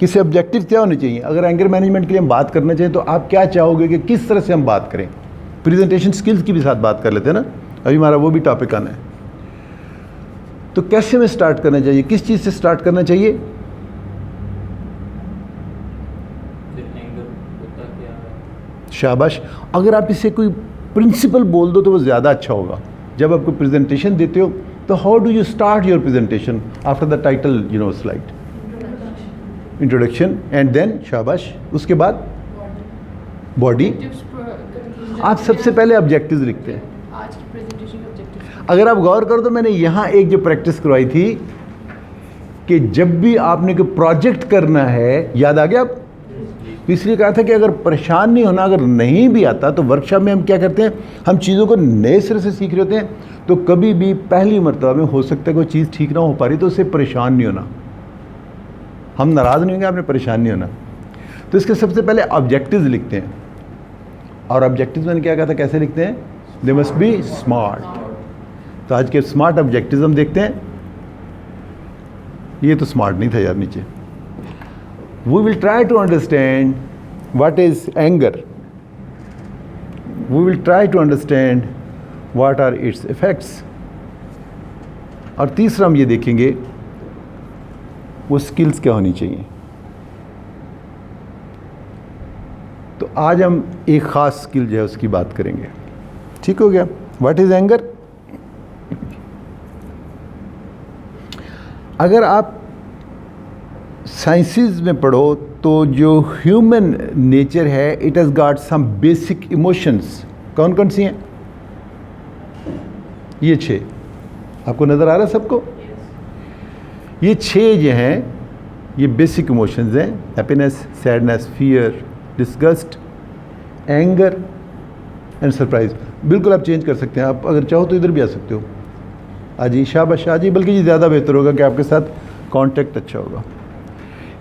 किसी ऑब्जेक्टिव क्या होने चाहिए? अगर एंगर मैनेजमेंट के लिए हम बात करना चाहिए तो आप क्या चाहोगे कि किस तरह से हम बात करें? प्रेजेंटेशन स्किल्स की भी साथ बात कर लेते हैं ना, अभी हमारा वो भी टॉपिक आना है। तो कैसे में स्टार्ट करना चाहिए, किस चीज़ से स्टार्ट करना चाहिए? शाबाश। अगर आप इसे कोई प्रिंसिपल बोल दो तो वो ज़्यादा अच्छा होगा। जब आप कोई प्रेजेंटेशन देते हो तो how do you start your presentation after the title slide? Introduction and then शाबाश, उसके बाद बॉडी। आप सबसे पहले ऑब्जेक्टिव्स लिखते हैं। अगर आप गौर करो तो मैंने यहाँ एक जो प्रैक्टिस करवाई थी कि जब भी आपने कोई प्रोजेक्ट करना है, याद आ गया आप? इसलिए कहा था कि अगर परेशान नहीं होना, अगर नहीं भी आता तो वर्कशॉप में हम क्या करते हैं, हम चीज़ों को नए सिरे से सीख रहे होते हैं। तो कभी भी पहली मरतबा में हो सकता है कोई चीज़ ठीक ना हो पा रही तो उससे परेशान नहीं होना। हम नाराज़ नहीं होंगे, आपने परेशान नहीं होना। तो इसके सबसे पहले ऑब्जेक्टिव्स लिखते हैं। और ऑब्जेक्टिव्स मैंने क्या कहा था, कैसे लिखते हैं? They must be smart. तो आज के स्मार्ट ऑब्जेक्टिव्स हम देखते हैं। ये तो स्मार्ट नहीं था यार नीचे। We will try to understand what is anger. We will try to understand what are its effects. और तीसरा हम ये देखेंगे वो स्किल्स क्या होनी चाहिए। तो आज हम एक ख़ास स्किल जो है उसकी बात करेंगे। ठीक हो गया? What is anger? अगर आप साइंसेस में पढ़ो तो जो ह्यूमन नेचर है, it has got some basic emotions. कौन कौन सी हैं? ये 6 आपको नज़र आ रहा है सबको? ये 6 जो हैं ये बेसिक इमोशंस हैं। Happiness, sadness, fear, disgust, anger and surprise. बिल्कुल आप चेंज कर सकते हैं, आप अगर चाहो तो इधर भी आ सकते हो। आजी शाबाश आजी, बल्कि ये ज़्यादा बेहतर होगा कि आपके साथ कांटेक्ट अच्छा होगा।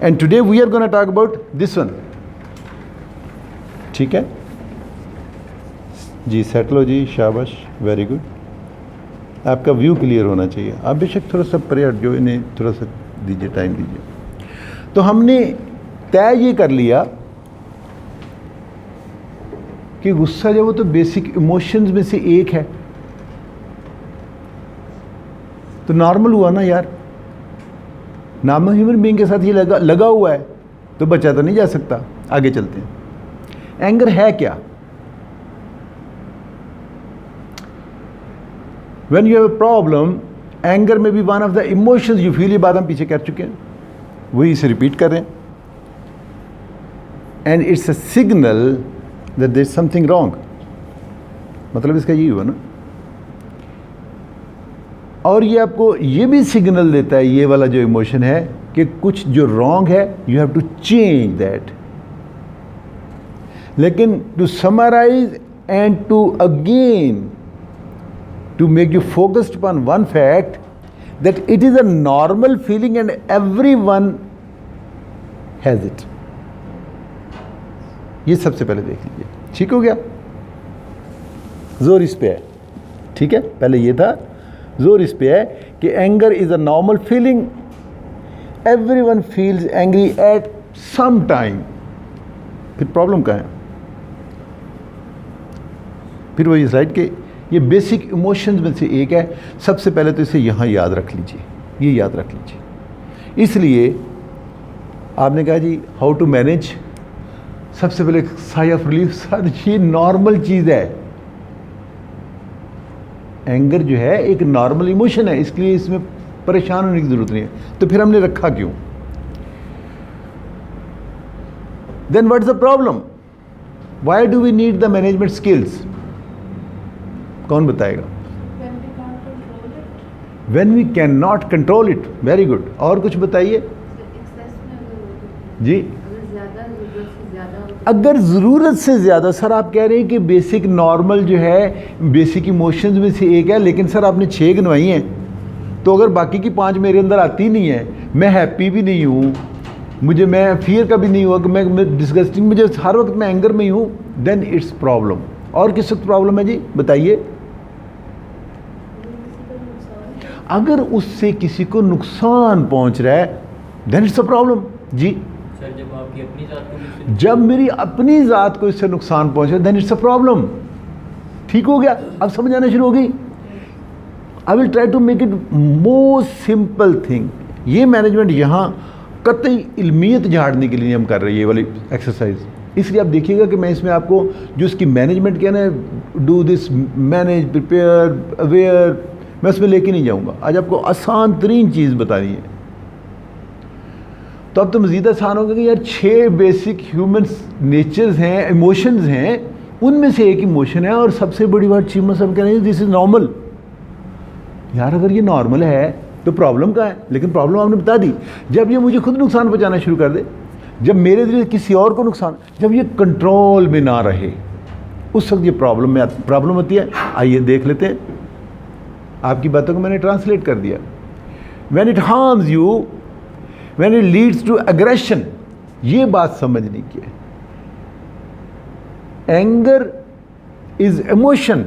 And today we are going to talk about this one. ठीक है जी, सेटल हो जी, शाबाश, वेरी गुड। आपका व्यू क्लियर होना चाहिए। आप बेशक थोड़ा सा परे हट जाओ, इन्हें थोड़ा सा दीजिए, टाइम दीजिए। तो हमने तय ये कर लिया कि गुस्सा जो वो तो बेसिक इमोशंस में से एक है। तो नॉर्मल हुआ ना यार, नाम ह्यूमन बीइंग के साथ ये लगा हुआ है तो बचा तो नहीं जा सकता। आगे चलते हैं। एंगर है क्या? When you have a problem, anger में be one of the emotions you feel. ये बात हम पीछे कर चुके हैं, वही इसे रिपीट कर रहे हैं। And it's a signal that there is something wrong. मतलब इसका यही हुआ ना। और ये आपको ये भी सिग्नल देता है, ये वाला जो इमोशन है, कि कुछ जो रॉन्ग है, you have to change that. लेकिन to summarize and to again to make you focused upon one fact that it is a normal feeling and everyone has it. ये सबसे पहले देख लीजिए। ठीक हो गया? जोर इस पे है। ठीक है, पहले ये था, जोर इस पे है कि anger is a normal feeling, everyone feels angry at some time. फिर प्रॉब्लम कहाँ है? फिर वही स्लाइड के ये बेसिक इमोशंस में से एक है। सबसे पहले तो इसे यहाँ याद रख लीजिए, ये याद रख लीजिए। इसलिए आपने कहा जी हाउ टू मैनेज, सबसे पहले साई ऑफ रिलीफ। सर ये नॉर्मल चीज़ है, एंगर जो है एक नॉर्मल इमोशन है, इसलिए इसमें परेशान होने की ज़रूरत नहीं है। तो फिर हमने रखा क्यों? Then what is the problem? Why do we need the management skills? कौन बताएगा? When we can not control it. Very good. और कुछ बताइए जी। अगर ज़रूरत से ज़्यादा, सर आप कह रहे हैं कि बेसिक नॉर्मल जो है बेसिक इमोशंस में से एक है, लेकिन सर आपने 6 गिनवाई हैं, तो अगर बाकी की 5 मेरे अंदर आती नहीं है, मैं हैप्पी भी नहीं हूँ, मैं फियर का भी नहीं हुआ कि मैं डिस्गस्टिंग, मुझे हर वक्त मैं एंगर में ही हूँ, देन इट्स प्रॉब्लम। और किस वक्त प्रॉब्लम है जी, बताइए? अगर उससे किसी को नुकसान पहुँच रहा है, देन इट्स अ प्रॉब्लम जी। सर जब आपकी अपनी जात को जब मेरी अपनी जात को इससे नुकसान पहुंचे देन इट्स अ प्रॉब्लम। ठीक हो गया, अब समझ आना शुरू हो गई। I will try to make it most simple thing. ये मैनेजमेंट यहाँ कतई इल्मियत झाड़ने के लिए हम कर रहे हैं ये वाली एक्सरसाइज, इसलिए आप देखिएगा कि मैं इसमें आपको जो इसकी मैनेजमेंट क्या ना, do this, manage, prepare, aware, मैं उसमें लेके नहीं जाऊँगा। आज आपको आसान तरीन चीज़ बतानी है। तो अब तो मज़ीद आसान होगा कि यार 6 बेसिक ह्यूमन नेचर्स हैं, इमोशंस हैं, उनमें से एक इमोशन है और सबसे बड़ी बात चीमस हम कह रहे हैं दिस इज़ नॉर्मल। यार अगर ये नॉर्मल है तो प्रॉब्लम कहाँ है? लेकिन प्रॉब्लम आपने बता दी। जब ये मुझे खुद नुकसान पहुँचाना शुरू कर दे, जब मेरे ज़रिए किसी और को नुकसान, जब ये कंट्रोल में ना रहे, उस वक्त ये प्रॉब्लम होती है। आइए देख लेते हैं। आपकी बातों को मैंने ट्रांसलेट कर दिया। When it harms you, when it leads to aggression, ये बात समझने की है। एंगर इज इमोशन,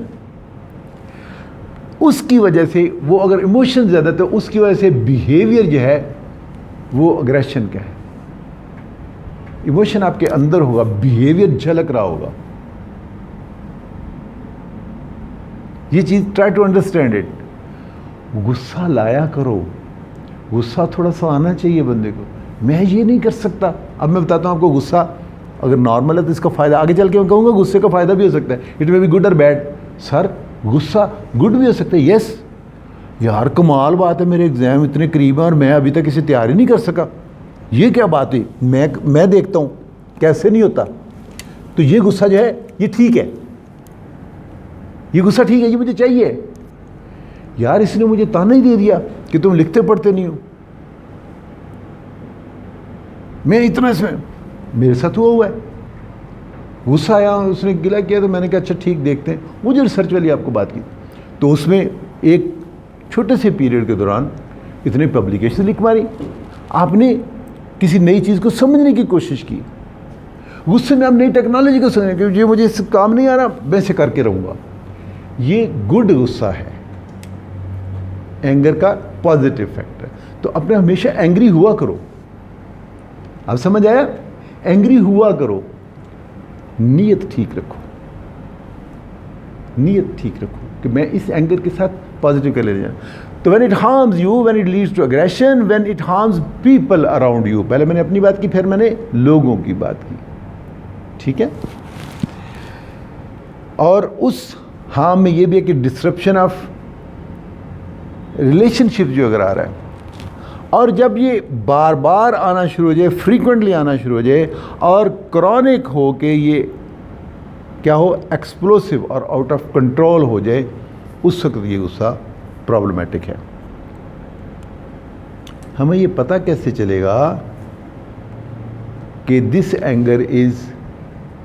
उसकी वजह से वो अगर इमोशन ज़्यादा तो उसकी वजह से बिहेवियर जो है वो अग्रेशन का है। इमोशन आपके अंदर होगा, बिहेवियर झलक रहा होगा। ये चीज़ ट्राई टू अंडरस्टैंड इट। गुस्सा लाया करो, गुस्सा थोड़ा सा आना चाहिए बंदे को। मैं ये नहीं कर सकता। अब मैं बताता हूँ आपको, गुस्सा अगर नॉर्मल है तो इसका फ़ायदा आगे चल के मैं कहूँगा गुस्से का फ़ायदा भी हो सकता है। इट मे बी गुड और बैड। सर गुस्सा गुड भी हो सकता है। यस यार कमाल बात है, मेरे एग्ज़ाम इतने करीब हैं और मैं अभी तक इसे तैयार ही नहीं कर सका। ये क्या बात है? मैं देखता हूँ कैसे नहीं होता। तो ये गुस्सा जो है ये ठीक है, ये गुस्सा ठीक है, ये मुझे चाहिए। यार इसने मुझे ताना ही दे दिया कि तुम लिखते पढ़ते नहीं हो। मैं इतना इसमें मेरे साथ हुआ है, गुस्सा आया, उसने गिला किया तो मैंने कहा अच्छा ठीक देखते हैं। वो जो रिसर्च वाली आपको बात की, तो उसमें एक छोटे से पीरियड के दौरान इतने पब्लिकेशन लिख मारी। आपने किसी नई चीज़ को समझने की कोशिश की, गुस्से में आप नई टेक्नोलॉजी को समझने की, ये मुझे इस काम नहीं आ रहा, मैं इसे करके रहूँगा। ये गुड गुस्सा है, एंगर का पॉजिटिव फैक्टर। तो अपने हमेशा एंग्री हुआ करो। अब समझ आया? एंग्री हुआ करो, नीयत ठीक रखो, नीयत ठीक रखो कि मैं इस एंगर के साथ पॉजिटिव कर ले जाऊँ। तो when it harms you, when it leads to aggression, when it harms people around you. पहले मैंने अपनी बात की, फिर मैंने लोगों की बात की, ठीक है। और उस हार्म में ये भी है कि डिस्ट्रप्शन ऑफ रिलेशनशिप जो अगर आ रहा है, और जब ये बार बार आना शुरू हो जाए, फ्रीक्वेंटली आना शुरू हो जाए और क्रॉनिक हो के ये क्या हो, एक्सप्लोसिव और आउट ऑफ कंट्रोल हो जाए, उस वक्त ये गुस्सा प्रॉब्लमेटिक है। हमें ये पता कैसे चलेगा कि this anger is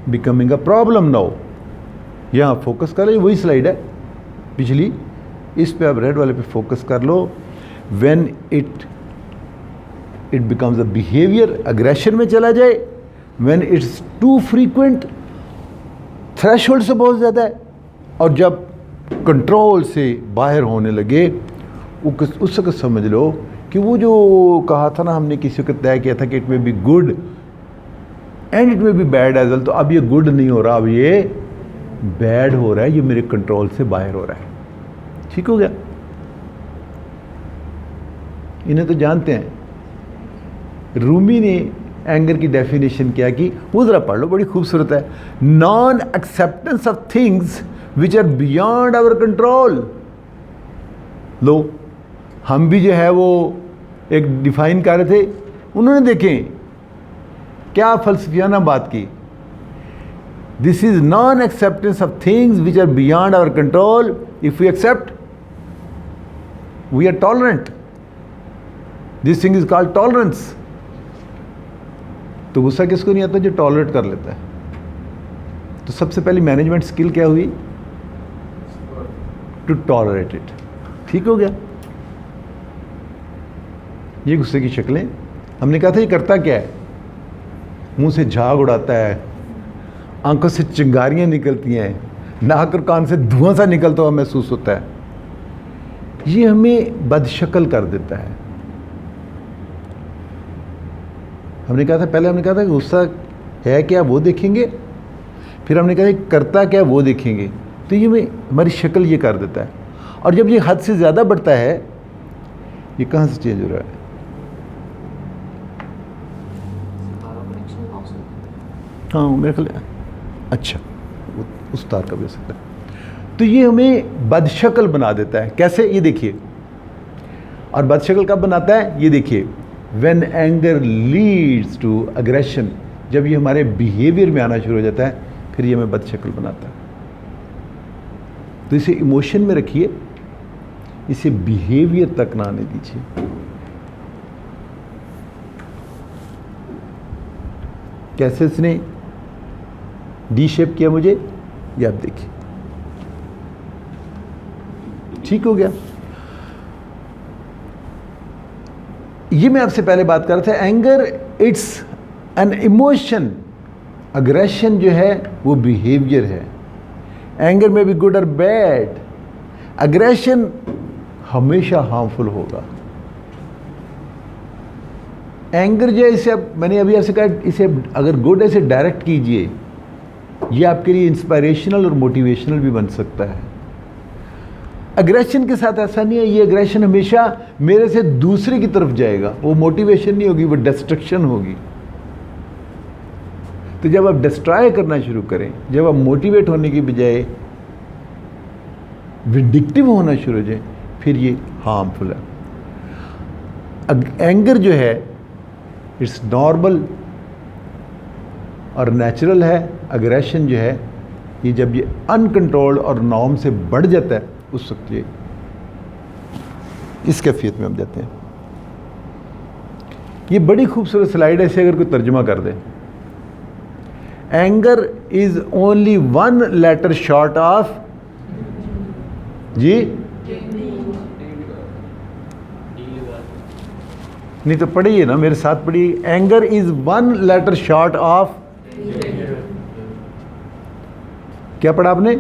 becoming a problem now? यहाँ फोकस कर लो, वही स्लाइड है पिछली, इस पे आप रेड वाले पे फोकस कर लो। When it becomes a behaviour, aggression में चला जाए, when it's too frequent, threshold से बहुत ज़्यादा है, और जब कंट्रोल से बाहर होने लगे, उस वक्त समझ लो कि वो जो कहा था ना हमने किसी को तय किया था कि it may be good and it may be bad as well, तो अब ये गुड नहीं हो रहा, अब ये बैड हो रहा है, ये मेरे कंट्रोल से बाहर हो रहा है। ठीक हो गया? इन्हें तो जानते हैं। रूमी ने एंगर की डेफिनेशन क्या की, वो ज़रा पढ़ लो, बड़ी खूबसूरत है। Non acceptance of things which are beyond our control. लो, हम भी जो है वो एक डिफाइन कर रहे थे, उन्होंने देखें क्या फलसफियाना बात की। This is non acceptance of things which are beyond our control. If we accept, we are tolerant. This thing is called tolerance. तो गुस्सा किसको नहीं आता? जो टॉलरेट कर लेता है। तो सबसे पहली मैनेजमेंट स्किल क्या हुई? To tolerate it. ठीक हो गया? ये गुस्से की शक्लें। हमने कहा था ये करता क्या है? मुंह से झाग उड़ाता है, आंखों से चिंगारियां निकलती हैं, नाक और कान से धुआं सा निकलता हुआ महसूस होता है। ये हमें बदशक्ल कर देता है। हमने कहा था, पहले हमने कहा था कि गुस्सा है क्या वो देखेंगे, फिर हमने कहा कि करता क्या वो देखेंगे। तो ये में हमारी शक्ल ये कर देता है। और जब ये हद से ज़्यादा बढ़ता है, ये कहाँ से चेंज हो रहा है? हाँ मेरे ख्याल, अच्छा उस तार का भी हो सकता है। तो ये हमें बदशक्ल बना देता है। कैसे? ये देखिए। और बदशक्ल कब बनाता है? ये देखिए, when anger leads to aggression, जब ये हमारे बिहेवियर में आना शुरू हो जाता है, फिर ये हमें बदशक्ल बनाता है। तो इसे इमोशन में रखिए, इसे बिहेवियर तक ना आने दीजिए। कैसे इसने डी शेप किया मुझे, ये आप देखिए, ठीक हो गया। ये मैं आपसे पहले बात कर रहा था, anger it's an emotion, aggression जो है वो बिहेवियर है। एंगर में बी गुड और बैड, अग्रेशन हमेशा हार्मफुल होगा। एंगर जो है, इसे अब मैंने अभी आपसे कहा, इसे अगर गुड है इसे डायरेक्ट कीजिए, ये आपके लिए इंस्पायरेशनल और मोटिवेशनल भी बन सकता है। अग्रेशन के साथ ऐसा नहीं है, ये अग्रेशन हमेशा मेरे से दूसरे की तरफ जाएगा, वो मोटिवेशन नहीं होगी, वो डिस्ट्रक्शन होगी। तो जब आप डिस्ट्रॉय करना शुरू करें, जब आप मोटिवेट होने की बजाय विंडिक्टिव होना शुरू हो जाए, फिर ये हार्मफुल है। एंगर जो है इट्स नॉर्मल और नेचुरल है। अग्रेशन जो है ये जब ये अनकंट्रोल्ड और नॉर्म से बढ़ जाता है, उस वक्त ये इस कैफियत में हम जाते हैं। ये बड़ी खूबसूरत स्लाइड है, इसे अगर कोई तर्जुमा कर दे, anger is only one letter short of, जी नहीं तो पढ़िए ना, मेरे साथ पढ़िए। Anger is one letter short of, क्या पढ़ा आपने?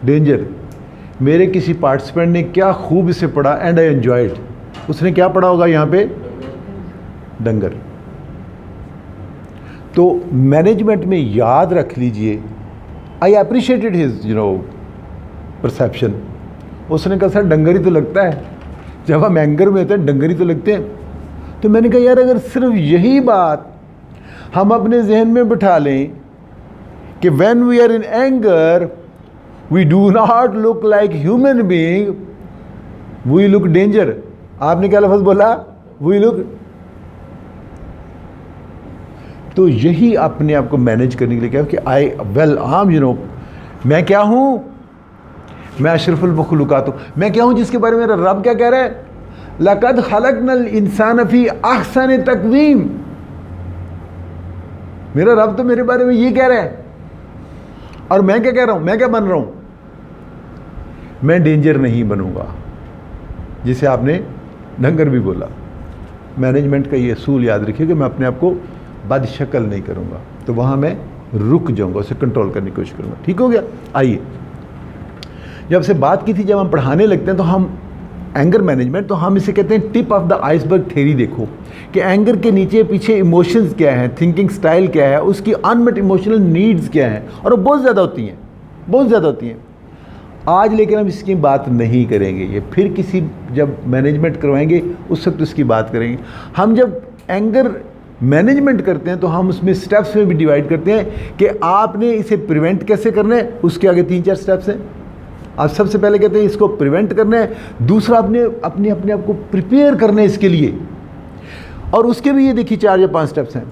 डेंजर। मेरे किसी पार्टिसिपेंट ने क्या खूब इसे पढ़ा, एंड आई एंजॉयड। उसने क्या पढ़ा होगा यहाँ पे? डंगर। तो मैनेजमेंट में याद रख लीजिए, आई अप्रिशिएटेड हिज परसेप्शन। उसने कहा सर डंगर ही तो लगता है, जब हम एंगर में होते हैं डंगर ही तो लगते हैं। तो मैंने कहा यार अगर सिर्फ यही बात हम अपने जहन में बिठा लें कि when we are in anger we do not look like human being, we look danger. आपने क्या लफ्ज़ बोला? We look. तो यही अपने आप को मैनेज करने के लिए क्या कि आई वेल आम मैं क्या हूँ? मैं अशरफुल मखलूकात हूँ। मैं क्या हूँ जिसके बारे में मेरा रब क्या कह रहा है? लक़द खलक़नल इंसान फ़ी अहसन तक़वीम। मेरा रब तो मेरे बारे में ये कह रहा है, और मैं क्या कह रहा हूँ? मैं क्या बन रहा हूँ? मैं डेंजर नहीं बनूंगा, जिसे आपने डंगर भी बोला। मैनेजमेंट का ये असूल याद रखिए कि मैं अपने आप को बदशक्ल नहीं करूंगा, तो वहाँ मैं रुक जाऊंगा, उसे कंट्रोल करने की कोशिश करूंगा। ठीक हो गया? आइए, जब से बात की थी, जब हम पढ़ाने लगते हैं तो हम एंगर मैनेजमेंट, तो हम इसे कहते हैं tip of the iceberg theory. देखो कि एंगर के नीचे पीछे इमोशंस क्या हैं, थिंकिंग स्टाइल क्या है, उसकी अनमेट इमोशनल नीड्स क्या हैं, और वो बहुत ज़्यादा होती हैं, बहुत ज़्यादा होती हैं। आज लेकिन हम इसकी बात नहीं करेंगे, ये फिर किसी जब मैनेजमेंट करवाएंगे उस वक्त उसकी बात करेंगे। हम जब एंगर मैनेजमेंट करते हैं तो हम उसमें स्टेप्स में भी डिवाइड करते हैं कि आपने इसे प्रिवेंट कैसे करना है, उसके आगे 3-4 स्टेप्स हैं। आप सबसे पहले कहते हैं इसको प्रिवेंट करना है, दूसरा आपने अपने आप को प्रिपेयर करना है इसके लिए, और उसके भी ये देखिए 4 या 5 स्टेप्स हैं।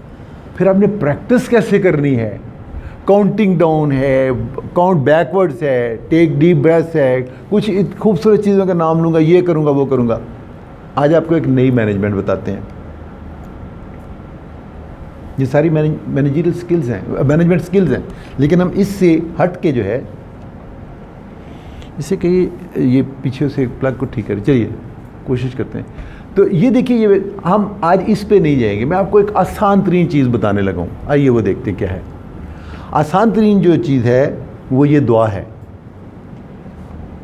फिर आपने प्रैक्टिस कैसे करनी है, काउंटिंग डाउन है, काउंट बैकवर्ड्स है, टेक डीप ब्रेथ्स है, कुछ खूबसूरत चीज़ों का नाम लूँगा, ये करूँगा वो करूँगा। आज आपको एक नई मैनेजमेंट बताते हैं। ये सारी मैनेजरियल स्किल्स हैं, मैनेजमेंट स्किल्स हैं, लेकिन हम इससे हट के जो है, इसे कहिए ये पीछे से प्लग को ठीक करें। चलिए कोशिश करते हैं। तो ये देखिए, ये हम आज इस पे नहीं जाएंगे, मैं आपको एक आसान तरीन चीज़ बताने लगा हूँ। आइए वो देखते हैं क्या है। आसान तरीन जो चीज़ है वो ये दुआ है।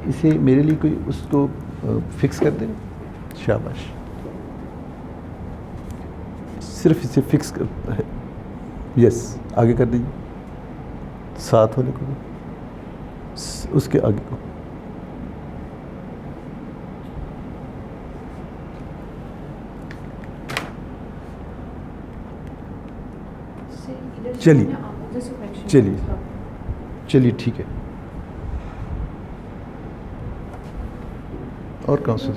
इसे मेरे लिए कोई उसको फिक्स कर दे, शाबाश। सिर्फ इसे फिक्स कर, यस आगे कर दीजिए, साथ वाले को उसके आगे को। चलिए चलिए चलिए ठीक है। और कौन सा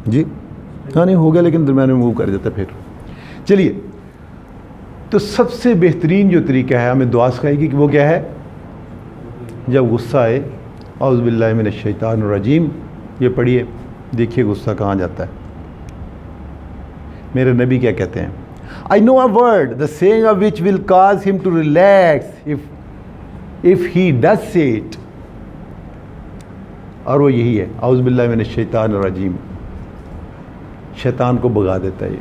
जी? हाँ नहीं हो गया, लेकिन दरम्यान में मूव कर जाता है फिर। चलिए, तो सबसे बेहतरीन जो तरीका है हमें दुआ सिखाएगी कि वो क्या है? जब गुस्सा आए, औज़ु बिल्लाहि मिनश शैतानिर रजीम, ये पढ़िए, देखिए गुस्सा कहाँ जाता है। मेरे नबी क्या कहते हैं? I know a word, the saying of which will cause him to relax if he does say it. और वो यही है, औज़ु बिल्लाहि मिनश शैतानिर रजीम, शैतान को भगा देता है ये।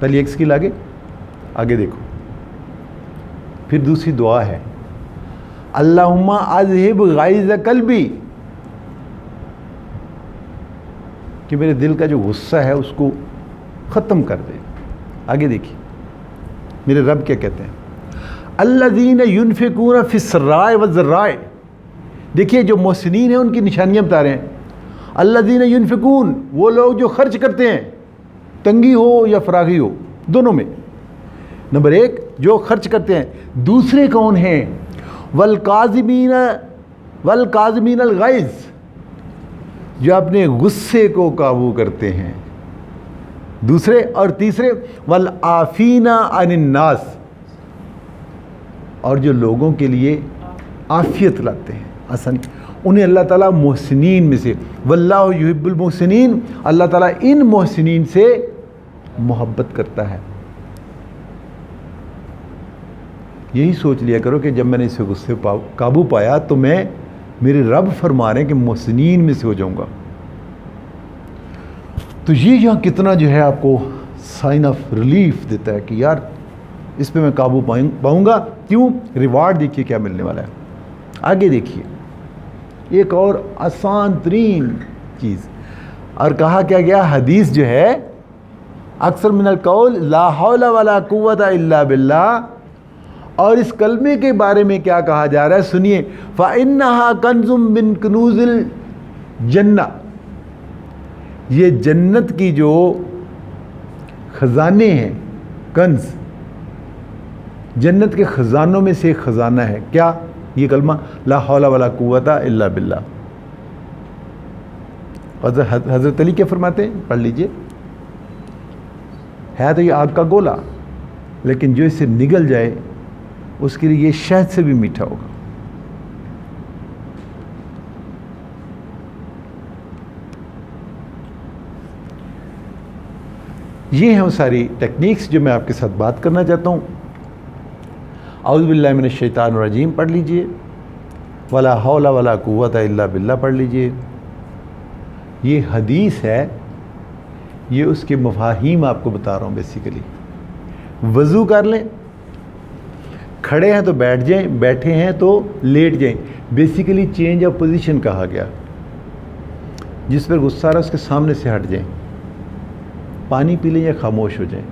पहले एक स्किल आगे देखो। फिर दूसरी दुआ है, अल्लाहुम्मा अज़हिब गाइज़ क़ल्बी, कि मेरे दिल का जो गुस्सा है उसको ख़त्म कर दे। आगे देखिए मेरे रब क्या कहते हैं, अल्लज़ीना युनफ़िक़ूना फ़िस्सर्राए वज़्ज़र्राए। देखिए जो मोहसिनीन हैं उनकी निशानियाँ बता रहे हैं। अल्लज़ीना युनफ़िक़ून, वो लोग जो खर्च करते हैं, तंगी हो या फरागी हो, दोनों में। नंबर एक, जो खर्च करते हैं। दूसरे कौन हैं? वल काज़िमीनल ग़ैज़, जो अपने गुस्से को काबू करते हैं। दूसरे, और तीसरे वल आफ़ीना अनिन नास, और जो लोगों के लिए आफ़ियत लाते हैं, आसानी, उन्हें अल्लाह ताला मोहसिनीन में से, वल्लाहु युहिब्बुल मोहसिनीन, अल्लाह ताला इन मोहसिनीन से मोहब्बत करता है। यही सोच लिया करो कि जब मैंने इसे गुस्से काबू पाया तो मैं, मेरे रब फरमा रहे हैं कि मोहसिनीन में से हो जाऊंगा। तो ये यहाँ कितना जो है आपको साइन ऑफ रिलीफ देता है कि यार इस पे मैं काबू पाऊंगा। क्यों? रिवार्ड देखिए क्या मिलने वाला है। आगे देखिए एक और आसान तरीन चीज़, और कहा क्या गया, हदीस जो है, अक्सर मिनल कौल ला हौला वला कुव्वता इल्ला बिल्लाह, और इस कलमे के बारे में क्या कहा जा रहा है सुनिए, फ़इन्नहा कंज़ुम मिन कुनूज़िल जन्ना, ये जन्नत की जो ख़जाने हैं, कंज़, जन्नत के ख़जानों में से एक ख़जाना है। क्या? ये कलमा ला हौला वला कुव्वता इल्ला बिल्लाह। और हज़रत अली क्या फरमाते हैं, पढ़ लीजिए, है तो ये आग का गोला, लेकिन जो इसे निगल जाए उसके लिए ये शहद से भी मीठा होगा। ये हैं वो सारी टेक्निक्स जो मैं आपके साथ बात करना चाहता हूँ। औज़ु बिल्लाहि मिनश शैतानिर रजीम पढ़ लीजिए, वला हौला वला कुव्वता इल्ला बिल्लाह पढ़ लीजिए। ये हदीस है, ये उसके मफ़ाहीम आपको बता रहा हूँ। बेसिकली वज़ू कर लें, खड़े हैं तो बैठ जाएं, बैठे हैं तो लेट जाएं। बेसिकली चेंज ऑफ पोजीशन कहा गया। जिस पर गुस्सा आ रहा है उसके सामने से हट जाएं, पानी पी लें या खामोश हो जाएं।